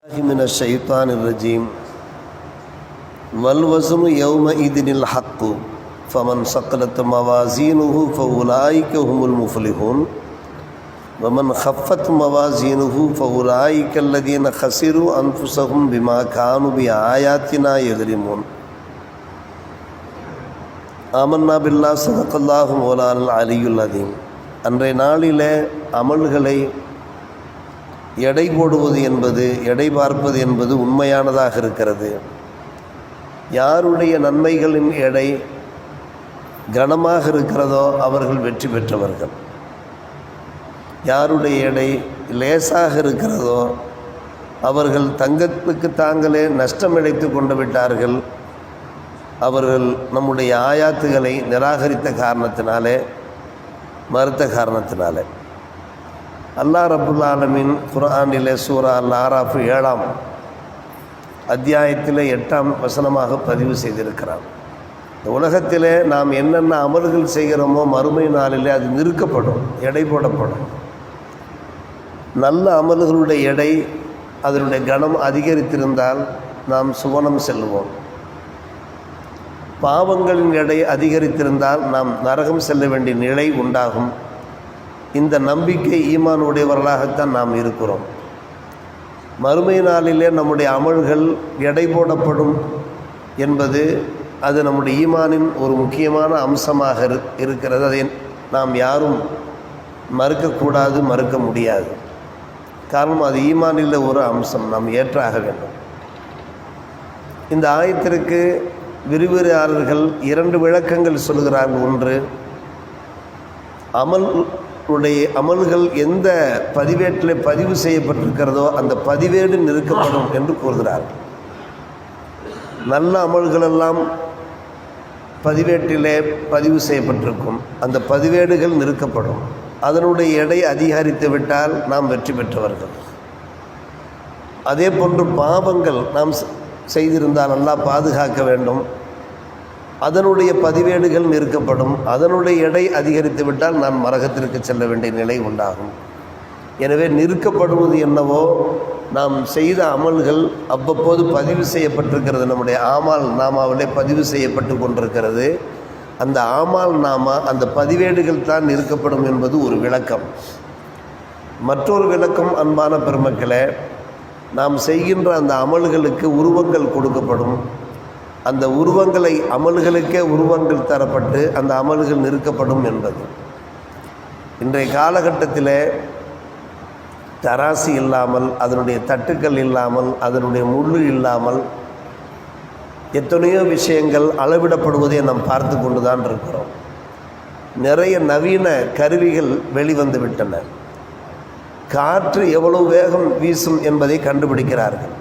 من الشيطان الرجيم والوزن يومئذ الحق فمن ثقلت موازينه فأولئك هم المفلحون ومن خفت موازينه فأولئك الذين خسروا أنفسهم بما كانوا بآياتنا يظلمون آمنا بالله صدق الله مولانا العلي العظيم. அன்றைய நாளிலே அமல்களை எடை போடுவது என்பது, எடை பார்ப்பது என்பது உண்மையானதாக இருக்கிறது. யாருடைய நன்மைகளின் எடை கனமாக இருக்கிறதோ அவர்கள் வெற்றி பெற்றவர்கள். யாருடைய எடை லேசாக இருக்கிறதோ அவர்கள் தங்களுக்கு தாங்களே நஷ்டம் இழைத்து கொண்டு விட்டார்கள். அவர்கள் நம்முடைய ஆயாத்துகளை நிராகரித்த காரணத்தினாலே, மறுத்த காரணத்தினாலே. அல்லாஹ் ரப்புல் ஆலமீன் குர்ஆனிலே சூரா அல்-ஆராஃப் 7ஆம் அத்தியாயத்திலே 8ஆம் வசனமாக பதிவு செய்திருக்கிறார். இந்த உலகத்திலே நாம் என்னென்ன அமல்கள் செய்கிறோமோ மறுமை நாளிலே அது நிறுக்கப்படும், எடை போடப்படும். நல்ல அமல்களுடைய எடை, அதனுடைய கனம் அதிகரித்திருந்தால் நாம் சுவனம் செல்வோம். பாவங்களின் எடை அதிகரித்திருந்தால் நாம் நரகம் செல்ல வேண்டிய நிலை உண்டாகும். இந்த நம்பிக்கை ஈமான் உடையவர்களாகத்தான் நாம் இருக்கிறோம். மறுமை நாளிலே நம்முடைய அமல்கள் எடை போடப்படும் என்பது அது நம்முடைய ஈமானின் ஒரு முக்கியமான அம்சமாக இருக்கிறது. அதை நாம் யாரும் மறுக்கக்கூடாது, மறுக்க முடியாது. காரணம் அது ஈமானில் ஒரு அம்சம், நாம் ஏற்றாக வேண்டும். இந்த ஆயத்திற்கு விரிவுரையாளர்கள் 2 விளக்கங்கள் சொல்கிறார்கள். ஒன்று, அமல்கள் எந்த பதிவேட்டில் பதிவு செய்யப்பட்டிருக்கிறதோ அந்த பதிவேடு நிறுக்கப்படும் என்று கூறுகிறார்கள். நல்ல அமல்களெல்லாம் பதிவேட்டிலே பதிவு செய்யப்பட்டிருக்கும், அந்த பதிவேடுகள் நிறுக்கப்படும். அதனுடைய எடை அதிகரித்து விட்டால் நாம் வெற்றி பெற்றவர்கள். அதே போன்று பாவங்கள் நாம் செய்திருந்தால் அல்லாஹ் பாதுகாக்க வேண்டும், அதனுடைய பதிவேடுகள் நிறுக்கப்படும். அதனுடைய எடை அதிகரித்து விட்டால் நாம் நரகத்திற்கு செல்ல வேண்டிய நிலை உண்டாகும். எனவே நிறுக்கப்படுவது என்னவோ, நாம் செய்த அமல்கள் அவ்வப்போது பதிவு செய்யப்பட்டிருக்கிறது. நம்முடைய ஆமால் நாமாவிலே பதிவு செய்யப்பட்டு கொண்டிருக்கிறது. அந்த ஆமால் நாமா, அந்த பதிவேடுகள் தான் நிறுக்கப்படும் என்பது ஒரு விளக்கம். மற்றொரு விளக்கம், அன்பான பெருமக்களே, நாம் செய்கின்ற அந்த அமல்களுக்கு உருவங்கள் கொடுக்கப்படும். அந்த உருவங்களை, அமல்களுக்கே உருவங்கள் தரப்பட்டு அந்த அமல்கள் நிறுக்கப்படும் என்பது. இன்றைய காலகட்டத்தில் தராசி இல்லாமல், அதனுடைய தட்டுக்கள் இல்லாமல், அதனுடைய முள்ளு இல்லாமல் எத்தனையோ விஷயங்கள் அளவிடப்படுவதை நாம் பார்த்து கொண்டு தான் இருக்கிறோம். நிறைய நவீன கருவிகள் வெளிவந்து விட்டன. காற்று எவ்வளவு வேகம் வீசும் என்பதை கண்டுபிடிக்கிறார்கள்.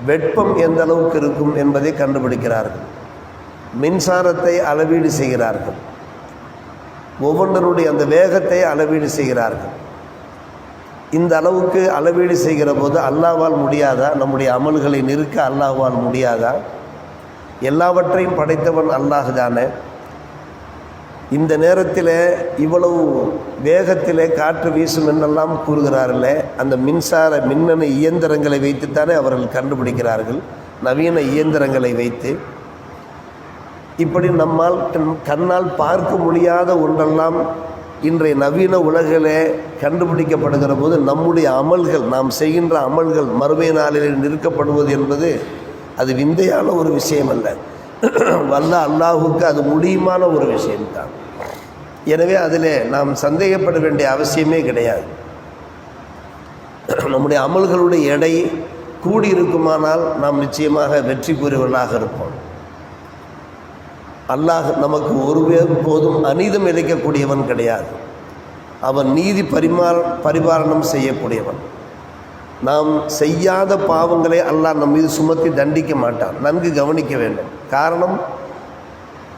வெப்பம் எந்த அளவுக்கு இருக்கும் என்பதை கண்டுபிடிக்கிறார்கள். மின்சாரத்தை அளவீடு செய்கிறார்கள். ஒவ்வொன்றனுடைய அந்த வேகத்தை அளவீடு செய்கிறார்கள். இந்த அளவுக்கு அளவீடு செய்கிற போது அல்லாஹ்வால் முடியாதா? நம்முடைய அமல்களை நிறுக்க அல்லாஹ்வால் முடியாதா? எல்லாவற்றையும் படைத்தவன் அல்லாஹ் தானே. இந்த நேரத்தில் இவ்வளவு வேகத்திலே காற்று வீசும் என்றெல்லாம் கூறுகிறார்களே, அந்த மின்னணு இயந்திரங்களை வைத்துத்தானே அவர்கள் கண்டுபிடிக்கிறார்கள். நவீன இயந்திரங்களை வைத்து இப்படி நம்மால் கண்ணால் பார்க்க முடியாத ஒன்றெல்லாம் இன்றைய நவீன உலகிலே கண்டுபிடிக்கப்படுகிற போது நம்முடைய அமல்கள், நாம் செய்கின்ற அமல்கள் மறுமை நாளில் நிறுக்கப்படுவது என்பது அது விந்தையான ஒரு விஷயம் அல்ல. வல்ல அல்லாஹுக்கு அது முடியுமான ஒரு விஷயம்தான். எனவே அதில் நாம் சந்தேகப்பட வேண்டிய அவசியமே கிடையாது. நம்முடைய அமல்களுடைய எடை கூடியிருக்குமானால் நாம் நிச்சயமாக வெற்றி பெறுவர்களாக இருப்போம். அல்லாஹ் நமக்கு ஒருபோதும் அநீதம் இழைக்கக்கூடியவன் கிடையாது. அவன் நீதி பரிபாலனம் செய்யக்கூடியவன். நாம் செய்யாத பாவங்களை அல்லாஹ் நம் மீது சுமத்தி தண்டிக்க மாட்டான். நன்கு கவனிக்க வேண்டும். காரணம்,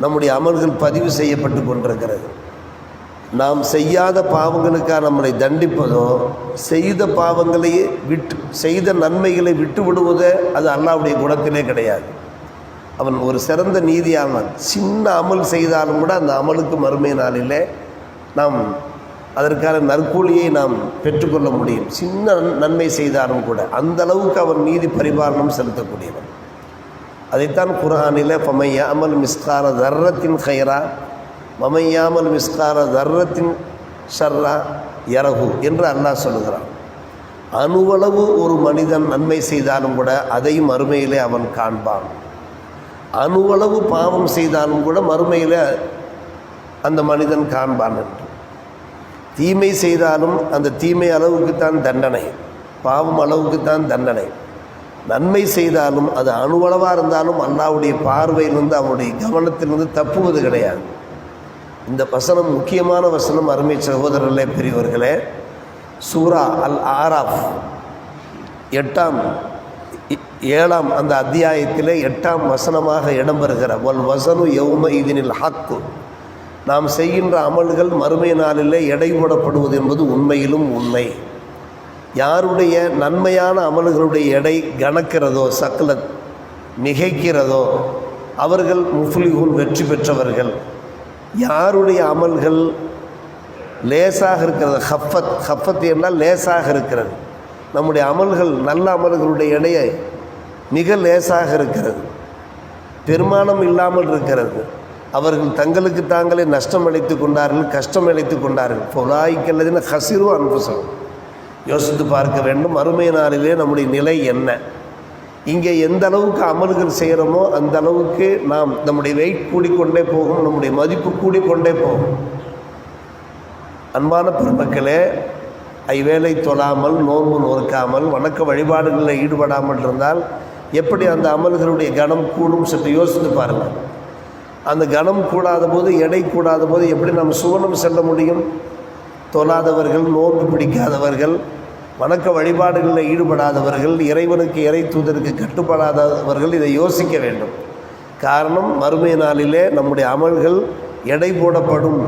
நம்முடைய அமல்கள் பதிவு செய்யப்பட்டு கொண்டிருக்கிறது. நாம் செய்யாத பாவங்களுக்காக நம்மளை தண்டிப்பதோ, செய்த பாவங்களையே செய்த நன்மைகளை விட்டு விடுவதோ அது அல்லாஹ்வுடைய குணத்திலே கிடையாது. அவன் ஒரு சிறந்த நீதியானவன். சின்ன அமல் செய்தாலும் கூட அந்த அமலுக்கு மறுமை நாளிலே நாம் அதற்கான நற்கூலியை நாம் பெற்றுக்கொள்ள முடியும். சின்ன நன்மை செய்தாலும் கூட அந்த அளவுக்கு அவன் நீதி பரிபாலனம் செலுத்தக்கூடியவன். அதைத்தான் குர்ஆனில் ஃபமையாமல் மிஸ்கார தர்ரத்தின் ஹைரா மமையாமல் மிஸ்கார தர்ரத்தின் ஷர்ரா யரஹு என்று அல்லாஹ் சொல்லுகிறான். அணுவளவு ஒரு மனிதன் நன்மை செய்தாலும் கூட அதையும் மறுமையிலே அவன் காண்பான். அணுவளவு பாவம் செய்தாலும் கூட மறுமையில் அந்த மனிதன் காண்பான் என்று. தீமை செய்தாலும் அந்த தீமை அளவுக்குத்தான் தண்டனை, பாவம் அளவுக்குத்தான் தண்டனை. நன்மை செய்தாலும் அது அணுவளவாக இருந்தாலும் அல்லாஹ்வுடைய பார்வையிலிருந்து அவனுடைய கவனத்திலிருந்து தப்புவது கிடையாது. இந்த வசனம் முக்கியமான வசனம். அருமை சகோதரர்களே, பெரியவர்களே, சூரா அல் ஆராஃப் 7ஆம் அந்த அத்தியாயத்திலே 8ஆம் வசனமாக இடம்பெறுகிற வல் வசனு யௌம இதனில் ஹக்கு, நாம் செய்கின்ற அமல்கள் மறுமை நாளிலே எடை போடப்படுவது என்பது உண்மையிலும் உண்மை. யாருடைய நன்மையான அமல்களுடைய எடை கணக்கிறதோ, சக்கலத் மிகைக்கிறதோ, அவர்கள் முஃப்லிஹூன் வெற்றி பெற்றவர்கள். யாருடைய அமல்கள் லேசாக இருக்கிறது, ஹஃபத் என்றால் லேசாக இருக்கிறது, நம்முடைய அமல்கள் நல்ல அமல்களுடைய எடையை மிக லேசாக இருக்கிறது, பெருமானம் இல்லாமல் இருக்கிறது, அவர்கள் தங்களுக்கு தாங்களே நஷ்டம் அளித்து கொண்டார்கள், கஷ்டம் அளித்து கொண்டார்கள். ஃபுலாயிக்கல்லதின ஹசிரு அன்புசம். யோசித்து பார்க்க வேண்டும், மறுமை நாளிலே நம்முடைய நிலை என்ன. இங்கே எந்த அளவுக்கு அமல்கள் செய்கிறோமோ அந்த அளவுக்கு நாம் நம்முடைய வெயிட் கூடிக்கொண்டே போகும், நம்முடைய மதிப்பு கூடிக்கொண்டே போகும். அன்பான பெருமக்களே, ஐவேளை தொழாமல், நோன்பு நோக்காமல், வணக்க வழிபாடுகளில் ஈடுபடாமல் இருந்தால் எப்படி அந்த அமல்களுடைய கனம் கூடும்? சற்று யோசித்து பாருங்கள். அந்த கனம் கூடாத போது, எடை கூடாத போது எப்படி நாம் சுவனம் செல்ல முடியும்? தொழாதவர்கள், நோன்பு பிடிக்காதவர்கள், வணக்க வழிபாடுகளில் ஈடுபடாதவர்கள், இறைவனுக்கு இறை தூதருக்கு கட்டுப்படாதவர்கள் இதை யோசிக்க வேண்டும். காரணம், மறுமை நாளிலே நம்முடைய அமல்கள் எடை போடப்படும்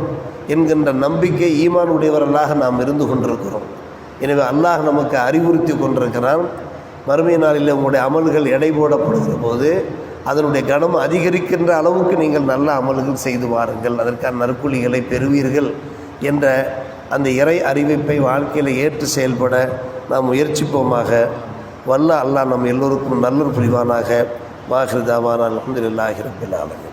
என்கின்ற நம்பிக்கை ஈமான் உடையவர்களாக நாம் இருந்து கொண்டிருக்கிறோம். எனவே அல்லாஹ் நமக்கு அறிவுறுத்தி கொண்டிருக்கிறான், மறுமை நாளில் உங்களுடைய அமல்கள் எடை போடப்படுகிற போது அதனுடைய கனம் அதிகரிக்கின்ற அளவுக்கு நீங்கள் நல்ல அமல்கள் செய்து வாருங்கள், அதற்கான நற்கூலிகளை பெறுவீர்கள் என்ற அந்த இறை அறிவிப்பை வாழ்க்கையில் ஏற்று செயல்பட நாம் முயற்சிப்போமாக. வல்ல அல்லாஹ் நம் எல்லோருக்கும் நல்லொரு புரிவானாக. வாஹிரு தாவானா அல்ஹம்துலில்லாஹி ரப்பில் ஆலமீன்.